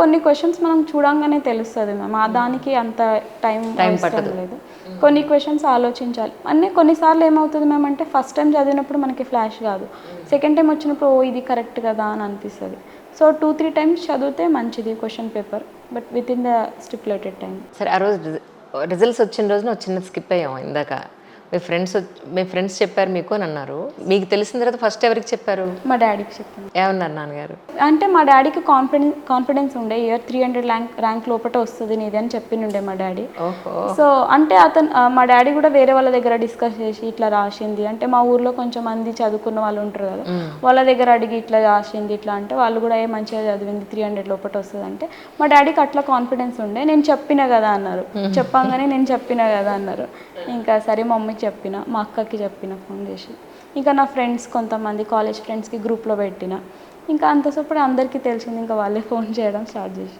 కొన్ని క్వశ్చన్స్ మనం చూడంగానే తెలుస్తుంది మ్యామ్. దానికి అంత టైం పట్టదు. లేదు. కొన్ని క్వశ్చన్స్ ఆలోచించాలి. కొన్నిసార్లు ఏమవుతుంది మ్యామ్ అంటే ఫస్ట్ టైం చదివినప్పుడు మనకి ఫ్లాష్ కాదు. సెకండ్ టైం వచ్చినప్పుడు ఇది కరెక్ట్ కదా అని అనిపిస్తుంది. సో 2-3 టైమ్స్ చదివితే మంచిది question paper, but with in the stipulated time. సరే, ఆ రోజు రిజల్ట్స్ వచ్చిన రోజున చిన్న స్కిప్ అయ్యాం ఇందాక. మీ ఫ్రెండ్స్ చెప్పారు మీకు అని అన్నారు. మీకు తెలిసిన తర్వాత ఫస్ట్ ఎవరికి చెప్పారు? మా డాడీకి చెప్పాను. ఏమన్నారు నాన్నగారు? అంటే మా డాడీకి కాన్ఫిడెన్స్ ఉండే, ఇయర్ 300 ర్యాంక్ లోపల వస్తుంది నీది అని చెప్పిండే మా డాడీ. సో అంటే మా డాడీ కూడా వేరే వాళ్ళ దగ్గర డిస్కస్ చేసి ఇట్లా రాసింది అంటే, మా ఊర్లో కొంచెం మంది చదువుకున్న వాళ్ళు ఉంటారు కదా, వాళ్ళ దగ్గర అడిగి ఇట్లా రాసింది ఇట్లా అంటే వాళ్ళు కూడా మంచిగా చదివింది 300 లోపల వస్తుంది అంటే, మా డాడీకి అట్లా కాన్ఫిడెన్స్ ఉండే. నేను చెప్పిన కదా అన్నారు, చెప్పంగానే నేను చెప్పిన కదా అన్నారు. ఇంకా సరే మా మమ్మీకి చెప్పిన, మా అక్కకి చెప్పిన ఫోన్ చేసి, ఇంకా నా ఫ్రెండ్స్ కొంతమంది కాలేజ్ ఫ్రెండ్స్కి గ్రూప్లో పెట్టిన. ఇంకా అంతసేపు అందరికీ తెలిసింది, ఇంకా వాళ్ళే ఫోన్ చేయడం స్టార్ట్ చేసి.